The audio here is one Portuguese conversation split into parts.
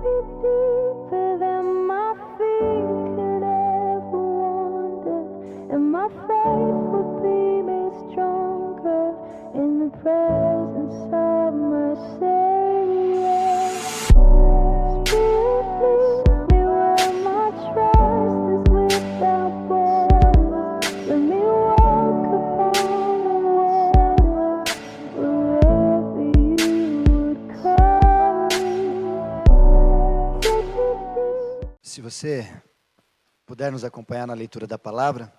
be deeper than my feet could ever wander, and my faith will be made stronger in the presence of my Savior. Spirit, lead me where my trust is without borders. Let me walk upon the water wherever you would call me. Take me deep. Se você puder nos acompanhar na leitura da palavra,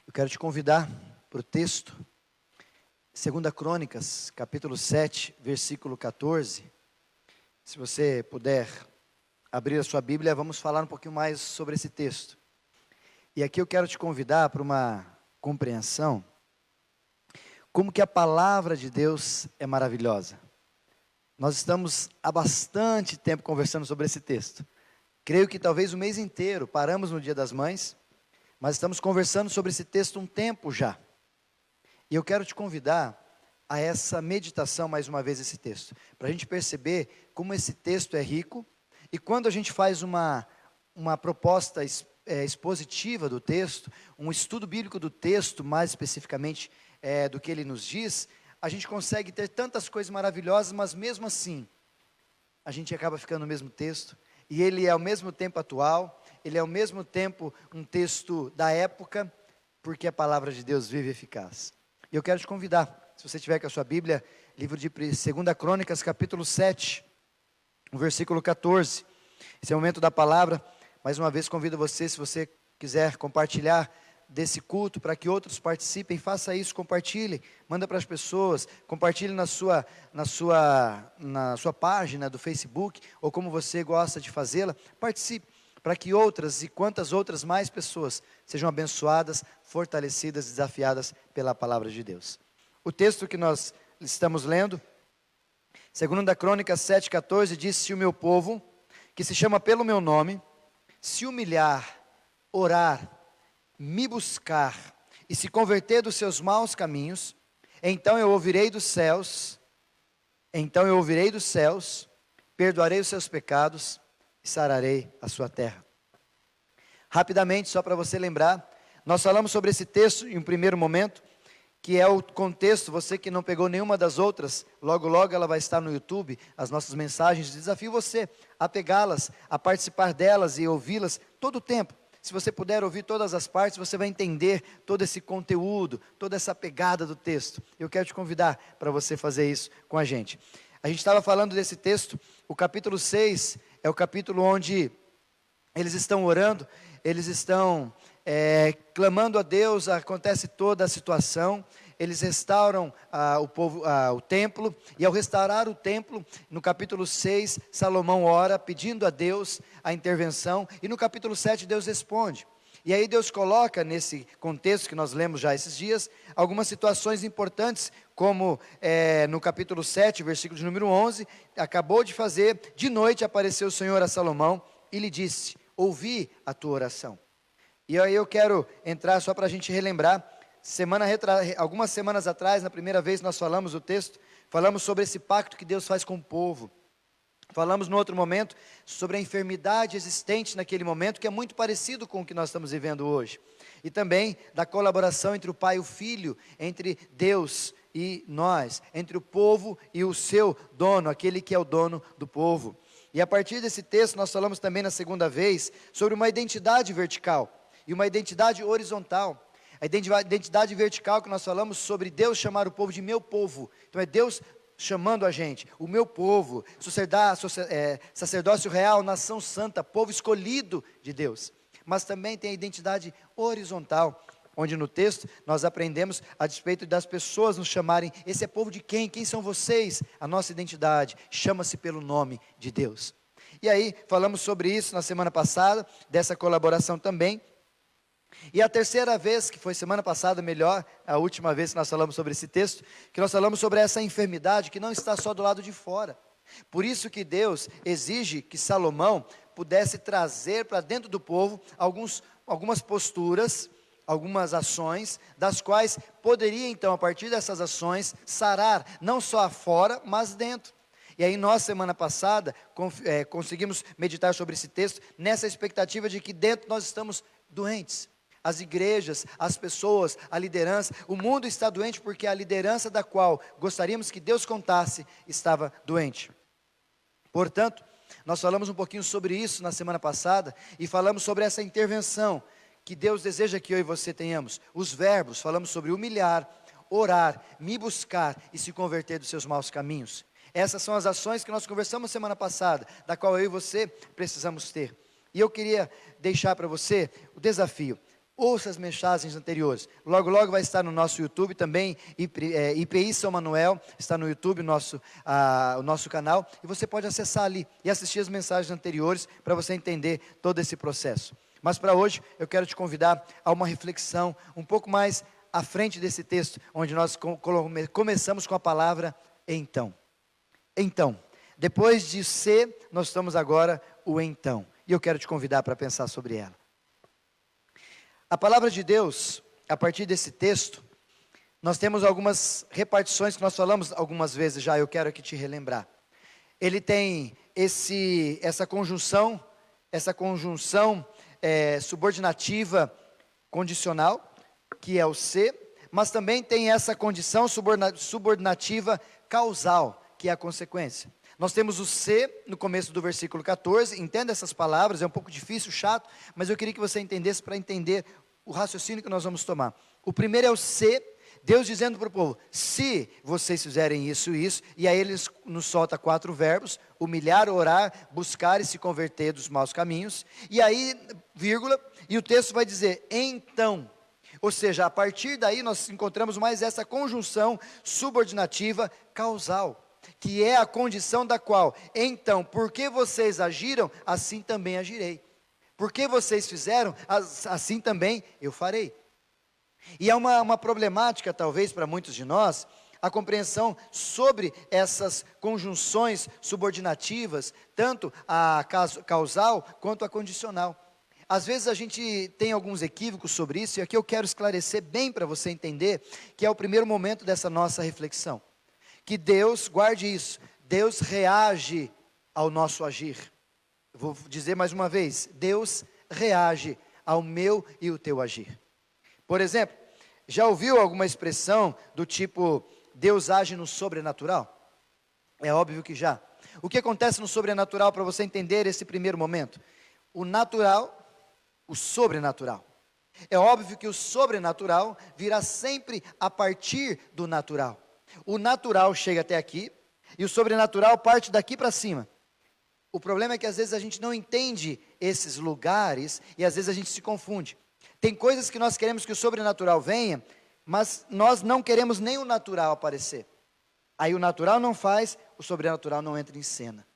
eu quero te convidar para o texto, 2 Crônicas, capítulo 7, versículo 14. Se você puder abrir a sua Bíblia, vamos falar um pouquinho mais sobre esse texto. E aqui eu quero te convidar para uma compreensão, como que a palavra de Deus é maravilhosa. Nós estamos há bastante tempo conversando sobre esse texto. Creio que talvez o mês inteiro, paramos no Dia das Mães, mas estamos conversando sobre esse texto um tempo já. E eu quero te convidar a essa meditação mais uma vez esse texto, para a gente perceber como esse texto é rico, e quando a gente faz uma proposta expositiva do texto, um estudo bíblico do texto, mais especificamente do que ele nos diz, a gente consegue ter tantas coisas maravilhosas, mas mesmo assim, a gente acaba ficando no mesmo texto, e ele é ao mesmo tempo atual, ele é ao mesmo tempo um texto da época, porque a palavra de Deus vive e eficaz. E eu quero te convidar, se você tiver com a sua Bíblia, livro de 2 Crônicas, capítulo 7, o versículo 14. Esse é o momento da palavra. Mais uma vez convido você, se você quiser compartilhar desse culto, para que outros participem, faça isso, compartilhe, manda para as pessoas, compartilhe na sua página do Facebook, ou como você gosta de fazê-la, participe, para que outras e quantas outras mais pessoas sejam abençoadas, fortalecidas, desafiadas pela palavra de Deus. O texto que nós estamos lendo, 2 Crônicas 7,14, diz: se o meu povo, que se chama pelo meu nome, se humilhar, orar, me buscar e se converter dos seus maus caminhos, então eu ouvirei dos céus, perdoarei os seus pecados e sararei a sua terra. Rapidamente, só para você lembrar, nós falamos sobre esse texto em um primeiro momento, que é o contexto. Você que não pegou nenhuma das outras, logo logo ela vai estar no YouTube, as nossas mensagens. Desafio você a pegá-las, a participar delas e ouvi-las todo o tempo. Se você puder ouvir todas as partes, você vai entender todo esse conteúdo, toda essa pegada do texto. Eu quero te convidar para você fazer isso com a gente. A gente estava falando desse texto, o capítulo 6 é o capítulo onde eles estão orando, eles estão clamando a Deus, acontece toda a situação, eles restauram o templo, e ao restaurar o templo, no capítulo 6, Salomão ora, pedindo a Deus a intervenção, e no capítulo 7 Deus responde. E aí Deus coloca nesse contexto que nós lemos já esses dias, algumas situações importantes, como no capítulo 7, versículo de número 11, acabou de fazer, de noite apareceu o Senhor a Salomão, e lhe disse: ouvi a tua oração. E aí eu quero entrar só para a gente relembrar, algumas semanas atrás, na primeira vez nós falamos o texto, falamos sobre esse pacto que Deus faz com o povo. Falamos no outro momento sobre a enfermidade existente naquele momento, que é muito parecido com o que nós estamos vivendo hoje. E também da colaboração entre o Pai e o Filho, entre Deus e nós, entre o povo e o seu dono, aquele que é o dono do povo. E a partir desse texto nós falamos também na segunda vez sobre uma identidade vertical e uma identidade horizontal. A identidade vertical que nós falamos sobre Deus chamar o povo de meu povo. Então é Deus chamando a gente, o meu povo, sacerdócio real, nação santa, povo escolhido de Deus. Mas também tem a identidade horizontal, onde no texto nós aprendemos a respeito das pessoas nos chamarem: esse é povo de quem? Quem são vocês? A nossa identidade chama-se pelo nome de Deus. E aí falamos sobre isso na semana passada, dessa colaboração também. E a terceira vez, que foi semana passada, melhor, a última vez que nós falamos sobre esse texto, que nós falamos sobre essa enfermidade que não está só do lado de fora. Por isso que Deus exige que Salomão pudesse trazer para dentro do povo algumas posturas, algumas ações, das quais poderia então, a partir dessas ações, sarar, não só fora, mas dentro. E aí nós, semana passada, conseguimos meditar sobre esse texto, nessa expectativa de que dentro nós estamos doentes. As igrejas, as pessoas, a liderança, o mundo está doente porque a liderança da qual gostaríamos que Deus contasse estava doente. Portanto, nós falamos um pouquinho sobre isso na semana passada e falamos sobre essa intervenção que Deus deseja que eu e você tenhamos. Os verbos, falamos sobre humilhar, orar, me buscar e se converter dos seus maus caminhos. Essas são as ações que nós conversamos semana passada, da qual eu e você precisamos ter. E eu queria deixar para você o desafio. Ouça as mensagens anteriores. Logo, logo vai estar no nosso YouTube também. IPI São Manuel está no YouTube, o nosso canal. E você pode acessar ali e assistir as mensagens anteriores para você entender todo esse processo. Mas para hoje, eu quero te convidar a uma reflexão um pouco mais à frente desse texto, onde nós começamos com a palavra então. Então, depois de ser, nós estamos agora o então. E eu quero te convidar para pensar sobre ela. A palavra de Deus, a partir desse texto, nós temos algumas repartições que nós falamos algumas vezes já, eu quero aqui te relembrar. Ele tem essa conjunção subordinativa condicional, que é o ser, mas também tem essa condição subordinativa causal, que é a consequência. Nós temos o ser no começo do versículo 14, entenda essas palavras, é um pouco difícil, chato, mas eu queria que você entendesse para entender o raciocínio que nós vamos tomar. O primeiro é o ser, Deus dizendo para o povo, se vocês fizerem isso e isso, e aí ele nos solta 4 verbos, humilhar, orar, buscar e se converter dos maus caminhos, e aí, vírgula, e o texto vai dizer, então, ou seja, a partir daí nós encontramos mais essa conjunção subordinativa causal, que é a condição da qual, então, porque vocês agiram, assim também agirei. Porque vocês fizeram, assim também eu farei. E é uma problemática, talvez, para muitos de nós, a compreensão sobre essas conjunções subordinativas, tanto a causal quanto a condicional. Às vezes a gente tem alguns equívocos sobre isso, e aqui eu quero esclarecer bem para você entender, que é o primeiro momento dessa nossa reflexão. Que Deus, guarde isso, Deus reage ao nosso agir. Vou dizer mais uma vez, Deus reage ao meu e o teu agir. Por exemplo, já ouviu alguma expressão do tipo, Deus age no sobrenatural? É óbvio que já. O que acontece no sobrenatural para você entender esse primeiro momento? O natural, o sobrenatural. É óbvio que o sobrenatural virá sempre a partir do natural. O natural chega até aqui e o sobrenatural parte daqui para cima. O problema é que às vezes a gente não entende esses lugares e às vezes a gente se confunde. Tem coisas que nós queremos que o sobrenatural venha, mas nós não queremos nem o natural aparecer. Aí o natural não faz, o sobrenatural não entra em cena.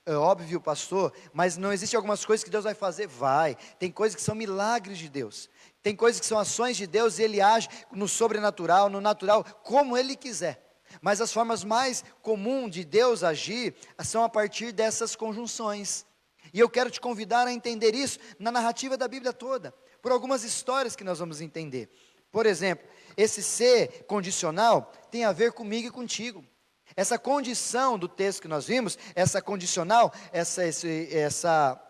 É óbvio, pastor, mas não existe algumas coisas que Deus vai fazer? Vai. Tem coisas que são milagres de Deus. Tem coisas que são ações de Deus e Ele age no sobrenatural, no natural, como Ele quiser. Mas as formas mais comuns de Deus agir são a partir dessas conjunções. E eu quero te convidar a entender isso na narrativa da Bíblia toda, por algumas histórias que nós vamos entender. Por exemplo, esse ser condicional tem a ver comigo e contigo. Essa condição do texto que nós vimos, essa condicional, essa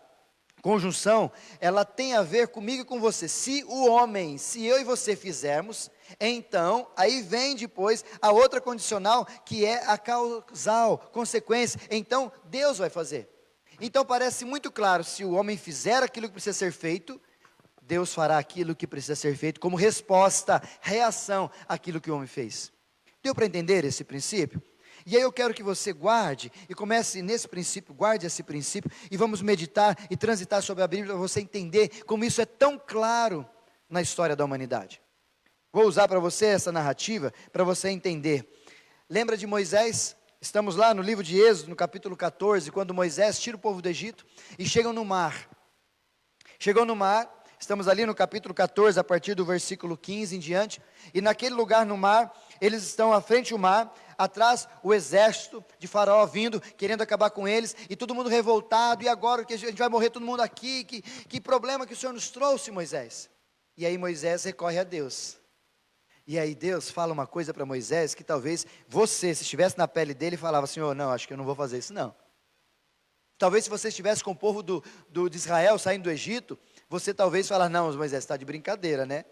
conjunção, ela tem a ver comigo e com você. Se eu e você fizermos, então, aí vem depois a outra condicional, que é a causal, consequência. Então, Deus vai fazer. Então, parece muito claro, se o homem fizer aquilo que precisa ser feito, Deus fará aquilo que precisa ser feito como resposta, reação àquilo que o homem fez. Deu para entender esse princípio? E aí eu quero que você guarde, e comece nesse princípio, guarde esse princípio, e vamos meditar e transitar sobre a Bíblia, para você entender como isso é tão claro na história da humanidade. Vou usar para você essa narrativa, para você entender. Lembra de Moisés? Estamos lá no livro de Êxodo, no capítulo 14, quando Moisés tira o povo do Egito, e chegam no mar. Chegou no mar, estamos ali no capítulo 14, a partir do versículo 15 em diante, e naquele lugar no mar, eles estão à frente do mar, atrás o exército de Faraó vindo, querendo acabar com eles, e todo mundo revoltado, e agora que a gente vai morrer todo mundo aqui, que problema que o Senhor nos trouxe, Moisés? E aí Moisés recorre a Deus, E aí Deus fala uma coisa para Moisés que talvez você, se estivesse na pele dele, falava assim, não, acho que eu não vou fazer isso não. Talvez se você estivesse com o povo de Israel saindo do Egito, você talvez falar, não, Moisés, está de brincadeira, né?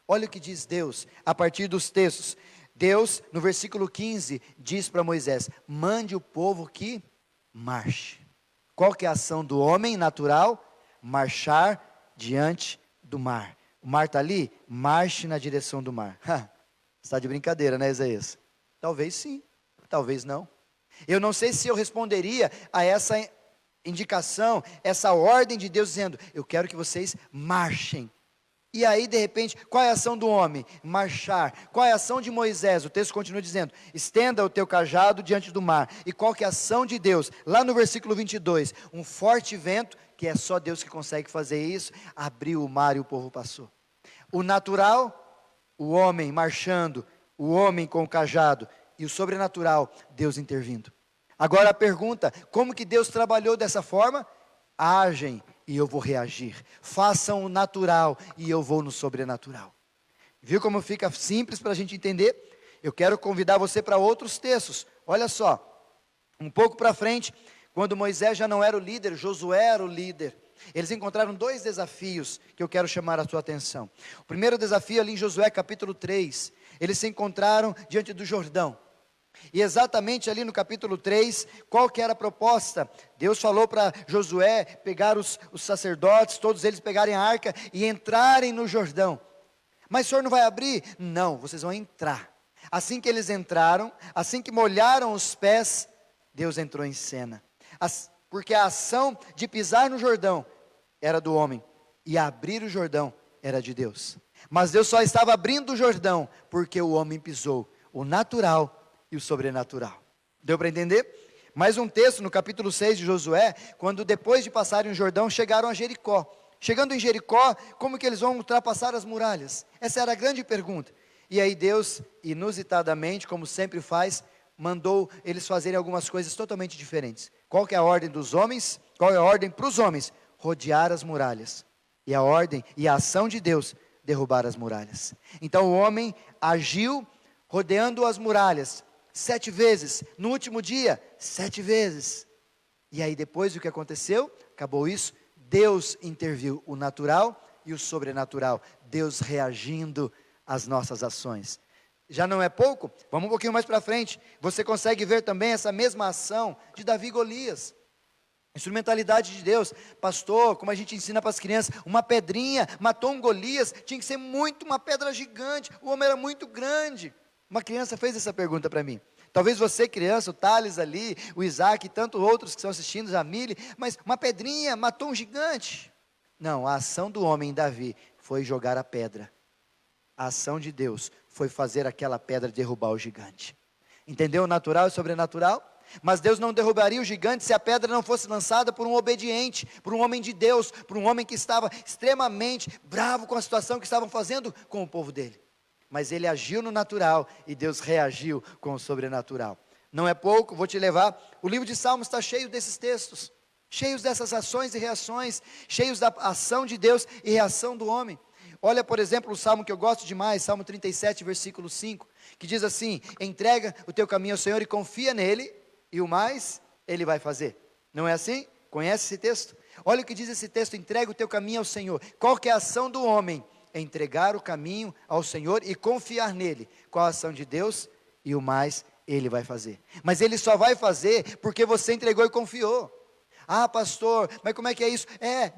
Olha o que diz Deus, a partir dos textos. Deus, no versículo 15, diz para Moisés, mande o povo que marche. Qual que é a ação do homem natural? Marchar diante do mar. O mar está ali? Marche na direção do mar. Está de brincadeira, né, Isaías? Talvez sim, talvez não. Eu não sei se eu responderia a essa indicação, essa ordem de Deus dizendo, eu quero que vocês marchem. E aí, de repente, qual é a ação do homem? Marchar. Qual é a ação de Moisés? O texto continua dizendo, estenda o teu cajado diante do mar. E qual que é a ação de Deus? Lá no versículo 22, um forte vento, que é só Deus que consegue fazer isso, abriu o mar e o povo passou. O natural, o homem marchando, o homem com o cajado, e o sobrenatural, Deus intervindo. Agora a pergunta, como que Deus trabalhou dessa forma? Agem e eu vou reagir. Façam o natural e eu vou no sobrenatural. Viu como fica simples para a gente entender? Eu quero convidar você para outros textos. Olha só, um pouco para frente, quando Moisés já não era o líder, Josué era o líder. Eles encontraram dois desafios que eu quero chamar a sua atenção. O primeiro desafio ali em Josué capítulo 3, eles se encontraram diante do Jordão. E exatamente ali no capítulo 3, qual que era a proposta? Deus falou para Josué pegar os sacerdotes, todos eles pegarem a arca e entrarem no Jordão. Mas o Senhor não vai abrir? Não, vocês vão entrar. Assim que eles entraram, assim que molharam os pés, Deus entrou em cena. Porque a ação de pisar no Jordão era do homem, e abrir o Jordão era de Deus. Mas Deus só estava abrindo o Jordão, porque o homem pisou o natural e o sobrenatural. Deu para entender? Mais um texto no capítulo 6 de Josué, quando depois de passarem o Jordão, chegaram a Jericó. Chegando em Jericó, como que eles vão ultrapassar as muralhas? Essa era a grande pergunta. E aí Deus, inusitadamente, como sempre faz, mandou eles fazerem algumas coisas totalmente diferentes. Qual que é a ordem dos homens? Qual é a ordem para os homens? Rodear as muralhas. E a ordem e a ação de Deus, derrubar as muralhas. Então o homem agiu rodeando as muralhas 7 vezes, no último dia, 7 vezes. E aí depois o que aconteceu? Acabou isso, Deus interviu o natural e o sobrenatural, Deus reagindo às nossas ações. Já não é pouco? Vamos um pouquinho mais para frente, você consegue ver também essa mesma ação de Davi e Golias. Instrumentalidade de Deus, pastor, como a gente ensina para as crianças, uma pedrinha matou um Golias, tinha que ser uma pedra gigante, o homem era muito grande. Uma criança fez essa pergunta para mim. Talvez você, criança, o Thales ali, o Isaac e tantos outros que estão assistindo, Jamile, mas uma pedrinha matou um gigante. Não, a ação do homem Davi foi jogar a pedra. A ação de Deus foi fazer aquela pedra derrubar o gigante. Entendeu o natural e o sobrenatural? Mas Deus não derrubaria o gigante se a pedra não fosse lançada por um obediente, por um homem de Deus, por um homem que estava extremamente bravo com a situação que estavam fazendo com o povo dele. Mas ele agiu no natural e Deus reagiu com o sobrenatural. Não é pouco, vou te levar. O livro de Salmos está cheio desses textos, cheios dessas ações e reações, cheios da ação de Deus e reação do homem. Olha, por exemplo, o salmo que eu gosto demais, Salmo 37, versículo 5, que diz assim: entrega o teu caminho ao Senhor e confia nele, e o mais ele vai fazer. Não é assim? Conhece esse texto? Olha o que diz esse texto: entrega o teu caminho ao Senhor. Qual que é a ação do homem? É entregar o caminho ao Senhor e confiar nele. Qual a ação de Deus? E o mais ele vai fazer. Mas ele só vai fazer porque você entregou e confiou. Ah, pastor, mas como é que é isso?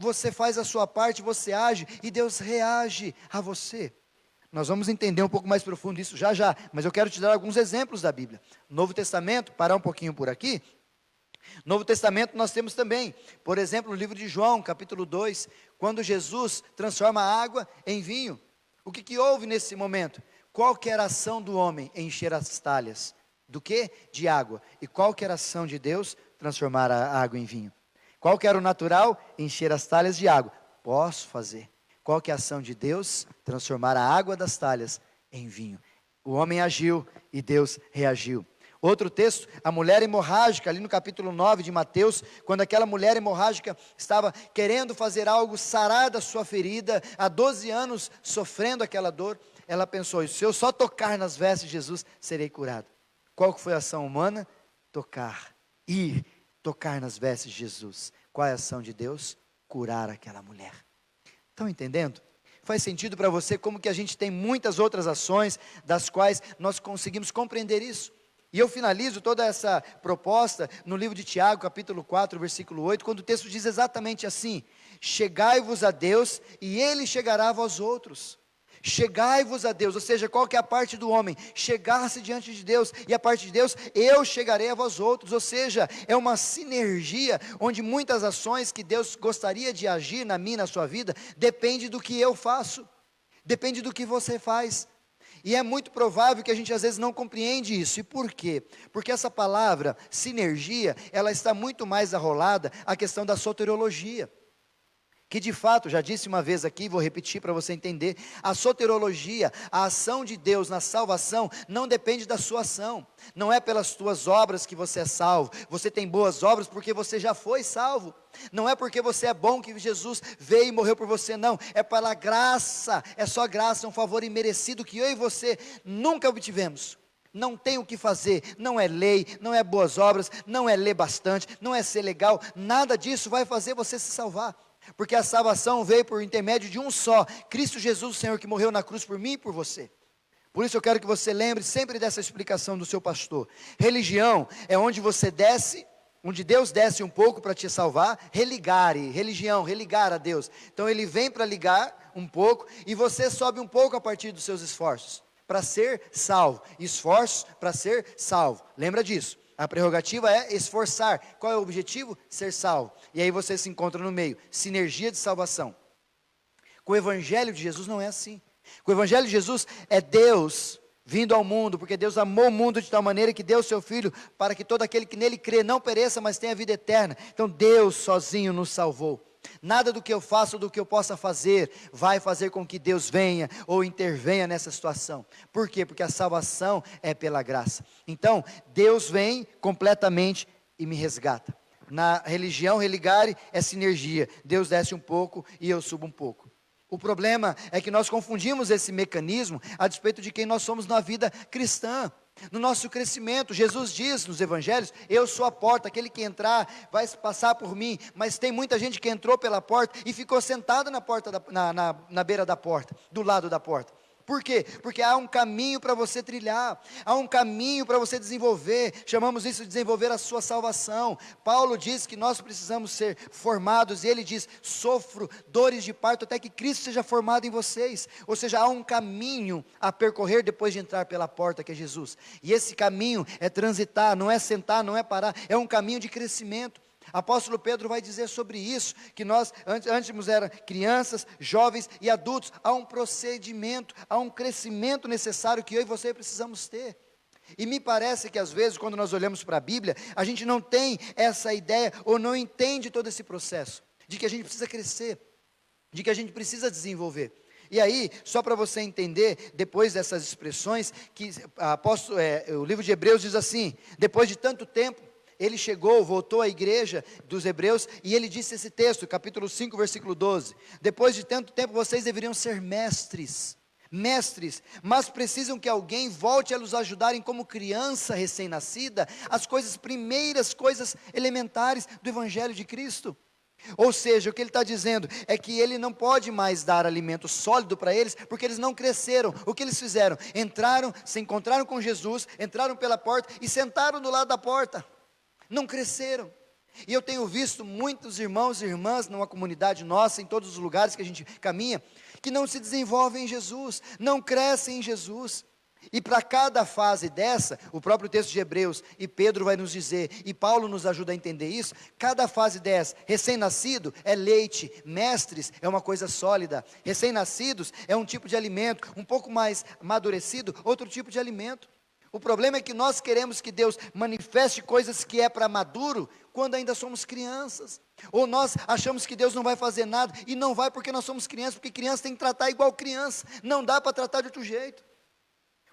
Você faz a sua parte, você age e Deus reage a você. Nós vamos entender um pouco mais profundo isso já, mas eu quero te dar alguns exemplos da Bíblia. Novo Testamento, parar um pouquinho por aqui. Novo Testamento nós temos também, por exemplo, no livro de João, capítulo 2, quando Jesus transforma a água em vinho. O que houve nesse momento? Qual que era a ação do homem? Encher as talhas. Do que? De água. E qual que era a ação de Deus? Transformar a água em vinho. Qual que era o natural? Encher as talhas de água. Posso fazer. Qual que é a ação de Deus? Transformar a água das talhas em vinho. O homem agiu e Deus reagiu. Outro texto, a mulher hemorrágica, ali no capítulo 9 de Mateus, quando aquela mulher hemorrágica estava querendo fazer algo, sarar da sua ferida, há 12 anos sofrendo aquela dor, ela pensou, se eu só tocar nas vestes de Jesus, serei curado. Qual que foi a ação humana? Tocar, ir, tocar nas vestes de Jesus. Qual é a ação de Deus? Curar aquela mulher. Estão entendendo? Faz sentido para você como que a gente tem muitas outras ações, das quais nós conseguimos compreender isso. E eu finalizo toda essa proposta no livro de Tiago, capítulo 4, versículo 8, quando o texto diz exatamente assim: chegai-vos a Deus, e Ele chegará a vós outros. Chegai-vos a Deus, ou seja, qual que é a parte do homem? Chegar-se diante de Deus, e a parte de Deus, eu chegarei a vós outros, ou seja, é uma sinergia, onde muitas ações que Deus gostaria de agir na minha, na sua vida, depende do que eu faço, depende do que você faz. E é muito provável que a gente às vezes não compreende isso. E por quê? Porque essa palavra, sinergia, ela está muito mais arrolada à questão da soteriologia. Que de fato, já disse uma vez aqui, vou repetir para você entender, a soteriologia, a ação de Deus na salvação, não depende da sua ação. Não é pelas tuas obras que você é salvo. Você tem boas obras porque você já foi salvo. Não é porque você é bom que Jesus veio e morreu por você, não. É pela graça, é só graça, é um favor imerecido que eu e você nunca obtivemos. Não tem o que fazer, não é lei, não é boas obras, não é ler bastante, não é ser legal, nada disso vai fazer você se salvar. Porque a salvação veio por intermédio de um só, Cristo Jesus, o Senhor, que morreu na cruz por mim e por você. Por isso eu quero que você lembre sempre dessa explicação do seu pastor. Religião é onde você desce, onde Deus desce um pouco para te salvar. Religare, religião, religar a Deus. Então ele vem para ligar um pouco e você sobe um pouco a partir dos seus esforços, para ser salvo. Esforços para ser salvo, lembra disso. A prerrogativa é esforçar. Qual é o objetivo? Ser salvo. E aí você se encontra no meio, sinergia de salvação. Com o Evangelho de Jesus não é assim. Com o Evangelho de Jesus é Deus vindo ao mundo, porque Deus amou o mundo de tal maneira que deu o seu Filho, para que todo aquele que nele crê não pereça, mas tenha vida eterna. Então Deus sozinho nos salvou. Nada do que eu faço ou do que eu possa fazer vai fazer com que Deus venha ou intervenha nessa situação. Por quê? Porque a salvação é pela graça. Então, Deus vem completamente e me resgata. Na religião, religare é sinergia. Deus desce um pouco e eu subo um pouco. O problema é que nós confundimos esse mecanismo a despeito de quem nós somos na vida cristã. No nosso crescimento, Jesus diz nos evangelhos, eu sou a porta, aquele que entrar vai passar por mim, mas tem muita gente que entrou pela porta e ficou sentada na porta, na beira da porta, do lado da porta. Por quê? Porque há um caminho para você trilhar, há um caminho para você desenvolver, chamamos isso de desenvolver a sua salvação. Paulo diz que nós precisamos ser formados, e ele diz, sofro dores de parto até que Cristo seja formado em vocês. Ou seja, há um caminho a percorrer depois de entrar pela porta que é Jesus. E esse caminho é transitar, não é sentar, não é parar, é um caminho de crescimento. Apóstolo Pedro vai dizer sobre isso, que nós antes eram crianças, jovens e adultos. Há um procedimento, há um crescimento necessário que eu e você precisamos ter. E me parece que às vezes quando nós olhamos para a Bíblia, a gente não tem essa ideia ou não entende todo esse processo, de que a gente precisa crescer, de que a gente precisa desenvolver. E aí, só para você entender, depois dessas expressões, que o livro de Hebreus diz assim, depois de tanto tempo, ele chegou, voltou à igreja dos hebreus, e ele disse esse texto, capítulo 5, versículo 12, depois de tanto tempo vocês deveriam ser mestres, mas precisam que alguém volte a los ajudarem como criança recém-nascida, as primeiras coisas elementares do Evangelho de Cristo. Ou seja, o que ele está dizendo é que ele não pode mais dar alimento sólido para eles, porque eles não cresceram. O que eles fizeram? Entraram, se encontraram com Jesus, entraram pela porta e sentaram do lado da porta. Não cresceram. E eu tenho visto muitos irmãos e irmãs numa comunidade nossa, em todos os lugares que a gente caminha, que não se desenvolvem em Jesus, não crescem em Jesus. E para cada fase dessa, o próprio texto de Hebreus, e Pedro vai nos dizer, e Paulo nos ajuda a entender isso, cada fase dessa, recém-nascido é leite, mestres é uma coisa sólida, recém-nascidos é um tipo de alimento, um pouco mais amadurecido, outro tipo de alimento. O problema é que nós queremos que Deus manifeste coisas que é para maduro, quando ainda somos crianças. Ou nós achamos que Deus não vai fazer nada, e não vai porque nós somos crianças, porque criança tem que tratar igual criança, não dá para tratar de outro jeito.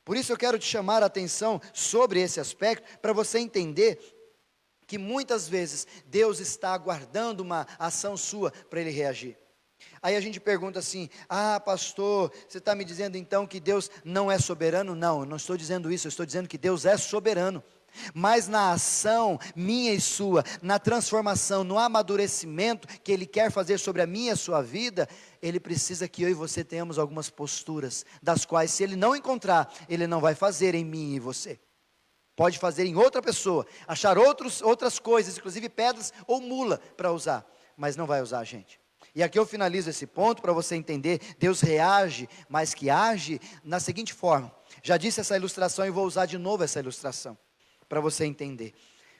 Por isso eu quero te chamar a atenção sobre esse aspecto, para você entender que muitas vezes Deus está aguardando uma ação sua para Ele reagir. Aí a gente pergunta assim: ah, pastor, você está me dizendo então que Deus não é soberano? Não, eu não estou dizendo isso, eu estou dizendo que Deus é soberano. Mas na ação minha e sua, na transformação, no amadurecimento que Ele quer fazer sobre a minha e a sua vida, Ele precisa que eu e você tenhamos algumas posturas, das quais se Ele não encontrar, Ele não vai fazer em mim e você. Pode fazer em outra pessoa, achar outras coisas, inclusive pedras ou mula para usar, mas não vai usar a gente. E aqui eu finalizo esse ponto para você entender, Deus reage, mas que age na seguinte forma. Já disse essa ilustração e vou usar de novo essa ilustração, para você entender.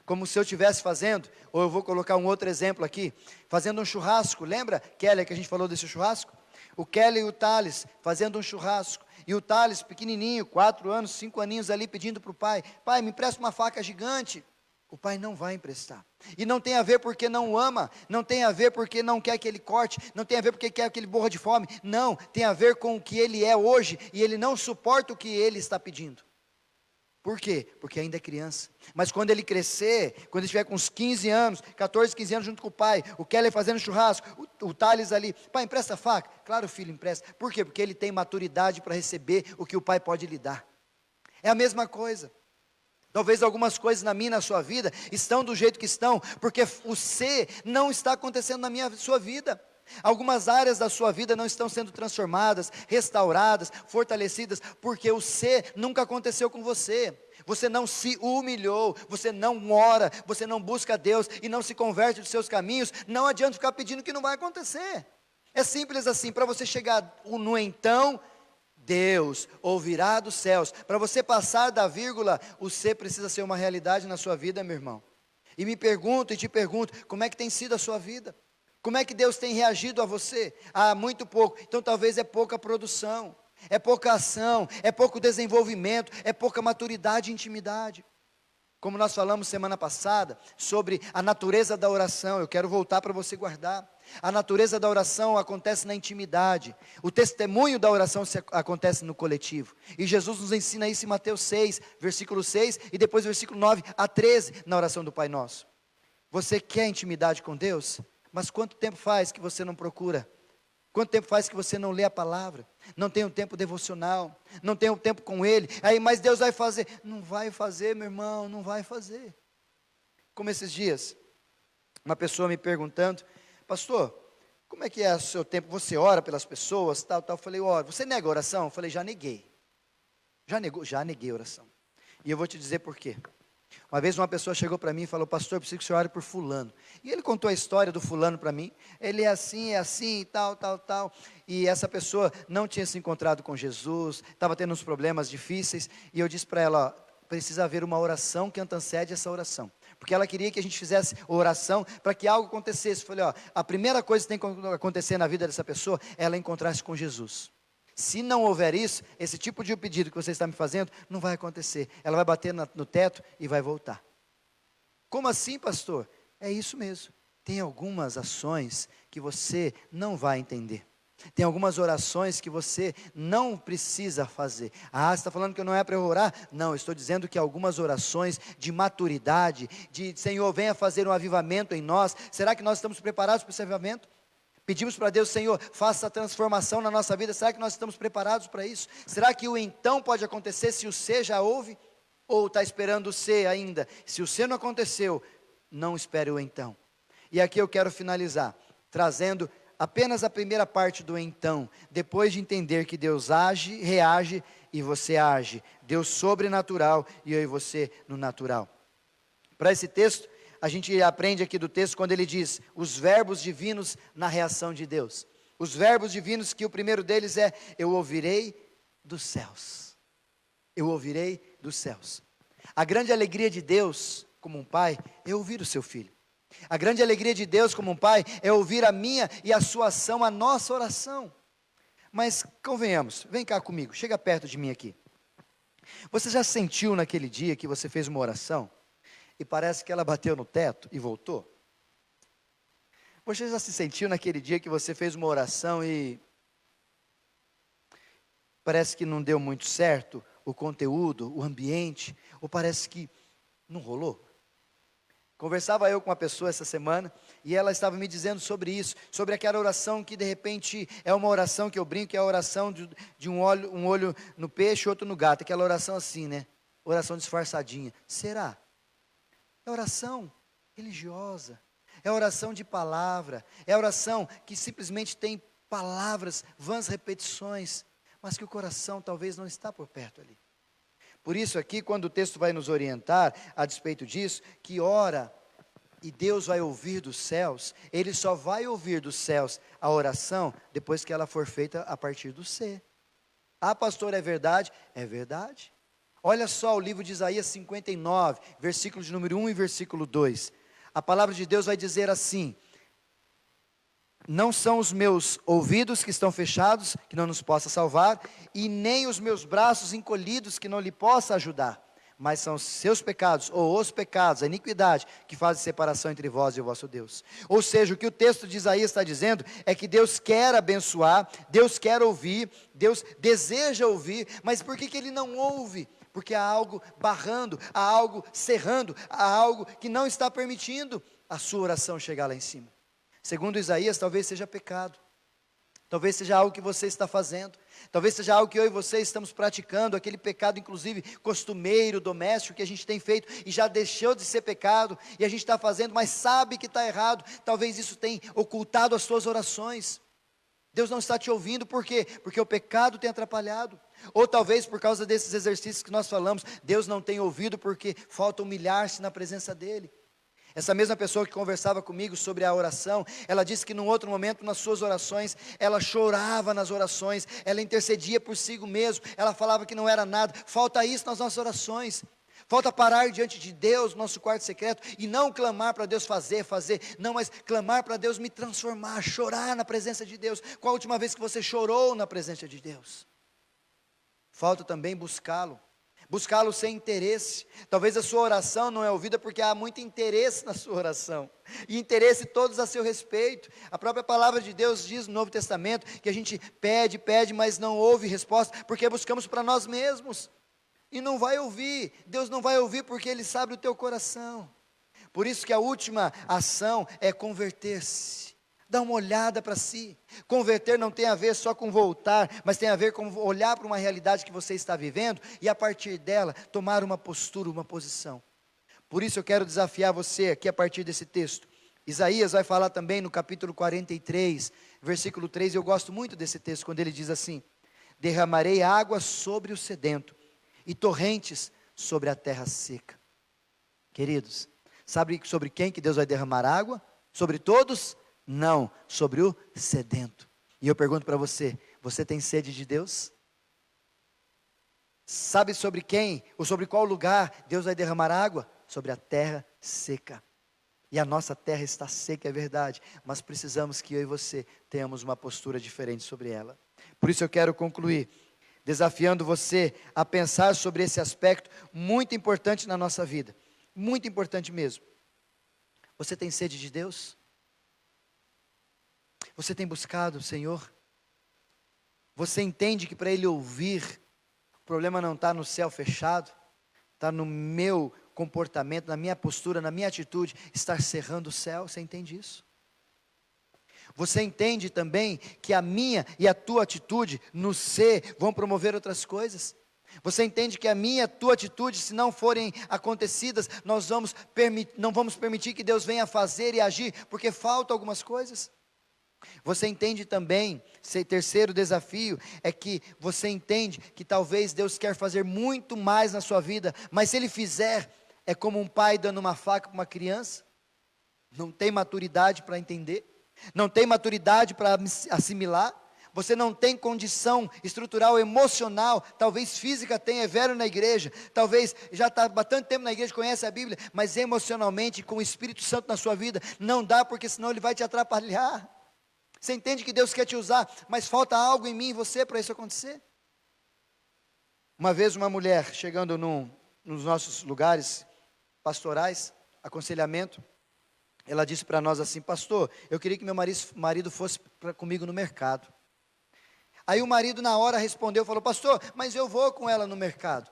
Como se eu estivesse fazendo, ou eu vou colocar um outro exemplo aqui, fazendo um churrasco. Lembra, Kelly, que a gente falou desse churrasco? O Kelly e o Thales fazendo um churrasco. E o Thales, pequenininho, 4 anos, 5 aninhos ali, pedindo para o pai: pai, me empresta uma faca gigante. O pai não vai emprestar. E não tem a ver porque não o ama, não tem a ver porque não quer que ele corte, não tem a ver porque quer que ele morra de fome. Não, tem a ver com o que ele é hoje, e ele não suporta o que ele está pedindo. Por quê? Porque ainda é criança. Mas quando ele crescer, quando ele estiver com uns 15 anos, 14, 15 anos junto com o pai, o Keller fazendo churrasco, o Thales ali: pai, empresta a faca? Claro, filho, empresta. Por quê? Porque ele tem maturidade para receber o que o pai pode lhe dar. É a mesma coisa. Talvez algumas coisas na minha e na sua vida estão do jeito que estão, porque o ser não está acontecendo na minha sua vida. Algumas áreas da sua vida não estão sendo transformadas, restauradas, fortalecidas, porque o ser nunca aconteceu com você. Você não se humilhou, você não ora, você não busca Deus e não se converte dos seus caminhos. Não adianta ficar pedindo que não vai acontecer. É simples assim. Para você chegar no então, Deus ouvirá dos céus. Para você passar da vírgula, o ser precisa ser uma realidade na sua vida, meu irmão. E me pergunto e te pergunto: como é que tem sido a sua vida? Como é que Deus tem reagido a você? Ah, muito pouco. Então talvez é pouca produção, é pouca ação, é pouco desenvolvimento, é pouca maturidade e intimidade. Como nós falamos semana passada sobre a natureza da oração, eu quero voltar para você guardar. A natureza da oração acontece na intimidade. O testemunho da oração acontece no coletivo. E Jesus nos ensina isso em Mateus 6, versículo 6 e depois versículo 9 a 13 na oração do Pai Nosso. Você quer intimidade com Deus? Mas quanto tempo faz que você não procura? Quanto tempo faz que você não lê a palavra? Não tem um tempo devocional, não tem um tempo com Ele. Aí, mas Deus vai fazer. Não vai fazer, meu irmão, não vai fazer. Como esses dias, uma pessoa me perguntando: pastor, como é que é o seu tempo? Você ora pelas pessoas, tal, tal. Eu falei: oro. Você nega a oração? Eu falei: já neguei. Já negou? Já neguei a oração. E eu vou te dizer por quê. Uma vez uma pessoa chegou para mim e falou: pastor, eu preciso que o senhor ore por fulano. E ele contou a história do fulano para mim. Ele é assim, tal, tal, tal. E essa pessoa não tinha se encontrado com Jesus, estava tendo uns problemas difíceis. E eu disse para ela: ó, precisa haver uma oração que antecede essa oração. Porque ela queria que a gente fizesse oração para que algo acontecesse. Eu falei: ó, a primeira coisa que tem que acontecer na vida dessa pessoa é ela encontrar-se com Jesus. Se não houver isso, esse tipo de pedido que você está me fazendo, não vai acontecer. Ela vai bater no teto e vai voltar. Como assim, pastor? É isso mesmo. Tem algumas ações que você não vai entender. Tem algumas orações que você não precisa fazer. Ah, você está falando que não é para eu orar? Não, eu estou dizendo que algumas orações de maturidade, de Senhor, venha fazer um avivamento em nós. Será que nós estamos preparados para esse avivamento? Pedimos para Deus: Senhor, faça a transformação na nossa vida. Será que nós estamos preparados para isso? Será que o então pode acontecer se o ser já houve? Ou está esperando o ser ainda? Se o ser não aconteceu, não espere o então. E aqui eu quero finalizar, trazendo apenas a primeira parte do então. Depois de entender que Deus age, reage e você age. Deus sobrenatural e eu e você no natural. Para esse texto, a gente aprende aqui do texto quando ele diz os verbos divinos na reação de Deus. Os verbos divinos, que o primeiro deles é: eu ouvirei dos céus. Eu ouvirei dos céus. A grande alegria de Deus, como um pai, é ouvir o seu filho. A grande alegria de Deus como um pai é ouvir a minha e a sua ação, a nossa oração. Mas convenhamos, vem cá comigo, chega perto de mim aqui. Você já sentiu naquele dia que você fez uma oração e parece que ela bateu no teto e voltou? Você já se sentiu naquele dia que você fez uma oração e parece que não deu muito certo o conteúdo, o ambiente, ou parece que não rolou? Conversava eu com uma pessoa essa semana, e ela estava me dizendo sobre isso, sobre aquela oração que de repente é uma oração que eu brinco, que é a oração de um olho no peixe, outro no gato, aquela oração assim, né? Oração disfarçadinha. Será? É oração religiosa, é oração de palavra, é oração que simplesmente tem palavras, vãs repetições, mas que o coração talvez não está por perto ali. Por isso aqui, quando o texto vai nos orientar a despeito disso, que ora e Deus vai ouvir dos céus, Ele só vai ouvir dos céus a oração depois que ela for feita a partir do ser. Ah, pastor, é verdade? É verdade. Olha só o livro de Isaías 59, versículos de número 1 e versículo 2. A palavra de Deus vai dizer assim: não são os meus ouvidos que estão fechados, que não nos possa salvar, e nem os meus braços encolhidos, que não lhe possa ajudar, mas são seus pecados, ou os pecados, a iniquidade, que fazem separação entre vós e o vosso Deus. Ou seja, o que o texto de Isaías está dizendo, é que Deus quer abençoar, Deus quer ouvir, Deus deseja ouvir, mas por que Ele não ouve? Porque há algo barrando, há algo cerrando, há algo que não está permitindo a sua oração chegar lá em cima. Segundo Isaías, talvez seja pecado, talvez seja algo que você está fazendo, talvez seja algo que eu e você estamos praticando, aquele pecado inclusive costumeiro, doméstico, que a gente tem feito e já deixou de ser pecado, e a gente está fazendo, mas sabe que está errado. Talvez isso tenha ocultado as suas orações, Deus não está te ouvindo. Por quê? Porque o pecado tem atrapalhado, ou talvez por causa desses exercícios que nós falamos, Deus não tem ouvido porque falta humilhar-se na presença dEle. Essa mesma pessoa que conversava comigo sobre a oração, ela disse que num outro momento nas suas orações, ela chorava nas orações, ela intercedia por si mesmo, ela falava que não era nada. Falta isso nas nossas orações, falta parar diante de Deus, nosso quarto secreto, e não clamar para Deus fazer, não, mas clamar para Deus me transformar, chorar na presença de Deus. Qual a última vez que você chorou na presença de Deus? Falta também buscá-lo sem interesse. Talvez a sua oração não é ouvida porque há muito interesse na sua oração, e interesse todos a seu respeito. A própria palavra de Deus diz no Novo Testamento que a gente pede, mas não ouve resposta, porque buscamos para nós mesmos, e não vai ouvir. Deus não vai ouvir porque Ele sabe o teu coração. Por isso que a última ação é converter-se. Dá uma olhada para si. Converter não tem a ver só com voltar, mas tem a ver com olhar para uma realidade que você está vivendo, e a partir dela, tomar uma postura, uma posição. Por isso eu quero desafiar você aqui a partir desse texto. Isaías vai falar também no capítulo 43, versículo 3, eu gosto muito desse texto, quando ele diz assim: derramarei água sobre o sedento, e torrentes sobre a terra seca. Queridos, sabe sobre quem que Deus vai derramar água? Sobre todos? Não, sobre o sedento. E eu pergunto para você, você tem sede de Deus? Sabe sobre quem, ou sobre qual lugar Deus vai derramar água? Sobre a terra seca. E a nossa terra está seca, é verdade, mas precisamos que eu e você tenhamos uma postura diferente sobre ela. Por isso eu quero concluir, desafiando você a pensar sobre esse aspecto muito importante na nossa vida, muito importante mesmo. Você tem sede de Deus? Você tem buscado o Senhor? Você entende que para Ele ouvir, o problema não está no céu fechado, está no meu comportamento, na minha postura, na minha atitude, estar cerrando o céu? Você entende isso? Você entende também que a minha e a tua atitude no ser vão promover outras coisas? Você entende que a minha e a tua atitude, se não forem acontecidas, nós não vamos permitir que Deus venha fazer e agir, porque faltam algumas coisas? Você entende também, terceiro desafio, é que você entende que talvez Deus quer fazer muito mais na sua vida, mas se Ele fizer, é como um pai dando uma faca para uma criança, não tem maturidade para entender, não tem maturidade para assimilar, você não tem condição estrutural, emocional, talvez física tenha, é velho na igreja, talvez já está há bastante tempo na igreja, conhece a Bíblia, mas emocionalmente, com o Espírito Santo na sua vida, não dá, porque senão ele vai te atrapalhar. Você entende que Deus quer te usar, mas falta algo em mim e você para isso acontecer? Uma vez uma mulher chegando nos nossos lugares pastorais, aconselhamento, ela disse para nós assim: pastor, eu queria que meu marido fosse comigo no mercado. Aí o marido na hora respondeu, falou: pastor, mas eu vou com ela no mercado.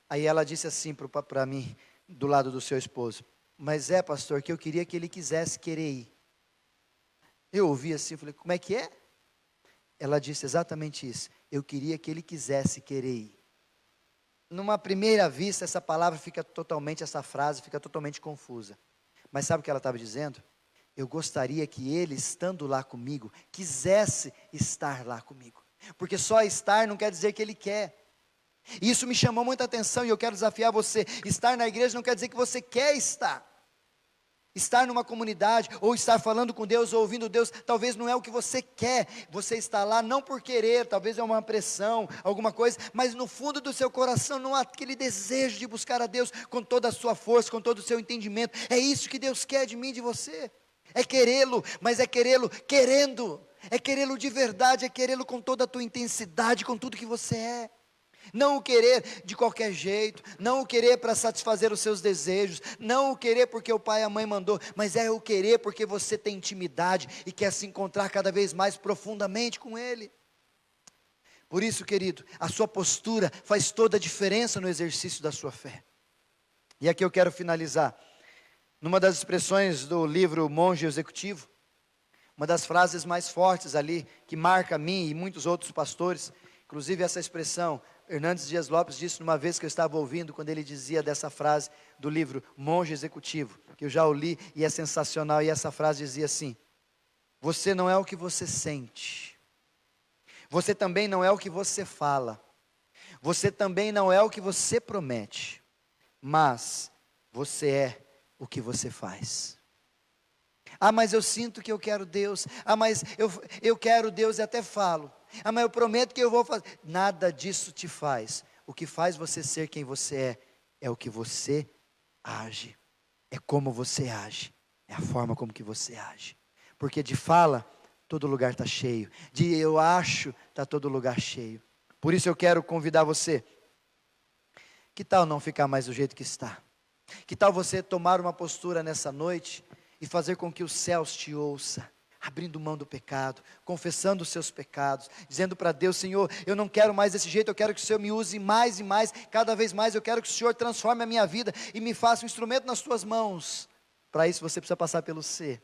Aí ela disse assim para mim, do lado do seu esposo: Mas pastor, que eu queria que ele quisesse querer ir. Eu ouvi assim, falei, como é que é? Ela disse exatamente isso. Eu queria que ele quisesse querer ir. Numa primeira vista, essa frase fica totalmente confusa. Mas sabe o que ela estava dizendo? Eu gostaria que ele, estando lá comigo, quisesse estar lá comigo. Porque só estar não quer dizer que ele quer. E isso me chamou muita atenção e eu quero desafiar você. Estar na igreja não quer dizer que você quer estar. Estar numa comunidade, ou estar falando com Deus, ou ouvindo Deus, talvez não é o que você quer. Você está lá não por querer, talvez é uma pressão, alguma coisa, mas no fundo do seu coração não há aquele desejo de buscar a Deus com toda a sua força, com todo o seu entendimento. É isso que Deus quer de mim e de você. É querê-lo, mas é querê-lo querendo. É querê-lo de verdade, é querê-lo com toda a tua intensidade, com tudo que você é. Não o querer de qualquer jeito, não o querer para satisfazer os seus desejos, não o querer porque o pai e a mãe mandou, mas é o querer porque você tem intimidade e quer se encontrar cada vez mais profundamente com Ele. Por isso, querido, a sua postura faz toda a diferença no exercício da sua fé. E aqui eu quero finalizar. Numa das expressões do livro Monge Executivo, uma das frases mais fortes ali, que marca a mim e muitos outros pastores, inclusive essa expressão, Hernandes Dias Lopes disse numa vez que eu estava ouvindo, quando ele dizia dessa frase do livro Monge Executivo, que eu já o li e é sensacional, e essa frase dizia assim: você não é o que você sente, você também não é o que você fala, você também não é o que você promete, mas você é o que você faz. Ah, mas eu sinto que eu quero Deus. Ah, mas eu quero Deus e até falo. Ah, mas eu prometo que eu vou fazer. Nada disso te faz. O que faz você ser quem você é o que você age. É como você age. É a forma como que você age. Porque de fala, todo lugar está cheio. De eu acho, está todo lugar cheio. Por isso eu quero convidar você. Que tal não ficar mais do jeito que está? Que tal você tomar uma postura nessa noite e fazer com que os céus te ouçam, abrindo mão do pecado, confessando os seus pecados, dizendo para Deus: Senhor, eu não quero mais desse jeito, eu quero que o Senhor me use mais e mais, cada vez mais, eu quero que o Senhor transforme a minha vida e me faça um instrumento nas tuas mãos. Para isso você precisa passar pelo ser,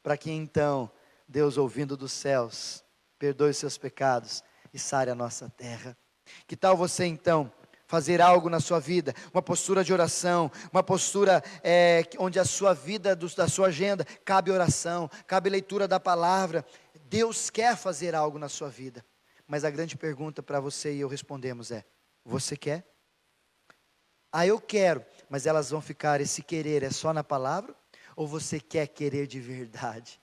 para que então Deus, ouvindo dos céus, perdoe os seus pecados e sare a nossa terra. Que tal você então fazer algo na sua vida, uma postura de oração, uma postura onde a sua vida, da sua agenda, cabe oração, cabe leitura da palavra. Deus quer fazer algo na sua vida, mas a grande pergunta para você e eu respondemos é: você quer? Ah, eu quero, mas elas vão ficar, esse querer é só na palavra? Ou você quer querer de verdade?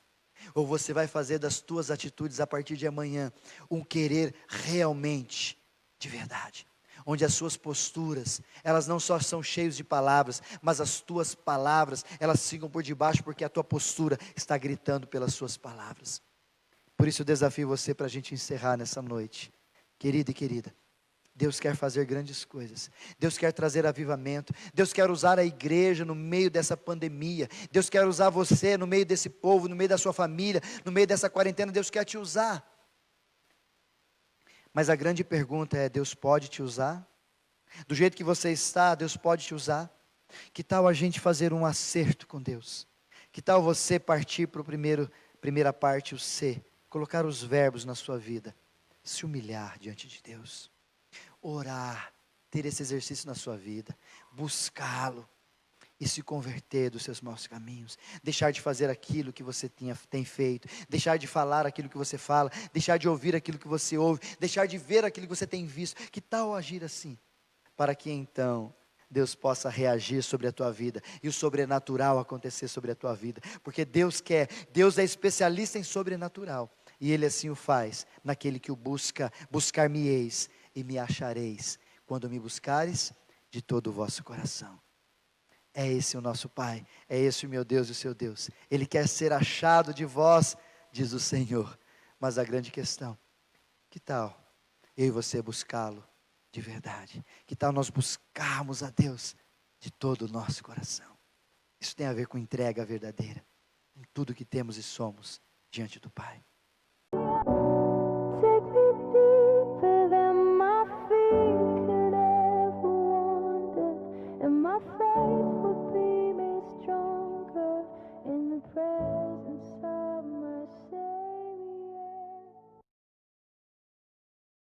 Ou você vai fazer das tuas atitudes a partir de amanhã um querer realmente de verdade? Onde as suas posturas, elas não só são cheias de palavras, mas as tuas palavras, elas ficam por debaixo, porque a tua postura está gritando pelas suas palavras. Por isso eu desafio você para a gente encerrar nessa noite. Querido e querida, Deus quer fazer grandes coisas, Deus quer trazer avivamento, Deus quer usar a igreja no meio dessa pandemia, Deus quer usar você no meio desse povo, no meio da sua família, no meio dessa quarentena, Deus quer te usar. Mas a grande pergunta é: Deus pode te usar? Do jeito que você está, Deus pode te usar? Que tal a gente fazer um acerto com Deus? Que tal você partir para a primeira parte, o ser, colocar os verbos na sua vida, se humilhar diante de Deus, orar, ter esse exercício na sua vida, buscá-lo e se converter dos seus maus caminhos, deixar de fazer aquilo que você tem feito, deixar de falar aquilo que você fala, deixar de ouvir aquilo que você ouve, deixar de ver aquilo que você tem visto. Que tal agir assim? Para que então Deus possa reagir sobre a tua vida e o sobrenatural acontecer sobre a tua vida, porque Deus é especialista em sobrenatural, e Ele assim o faz, naquele que o busca. Buscar-me-eis e me achareis, quando me buscares de todo o vosso coração. É esse o nosso Pai, é esse o meu Deus e o seu Deus. Ele quer ser achado de vós, diz o Senhor. Mas a grande questão: que tal eu e você buscá-lo de verdade? Que tal nós buscarmos a Deus de todo o nosso coração? Isso tem a ver com entrega verdadeira, em tudo que temos e somos diante do Pai.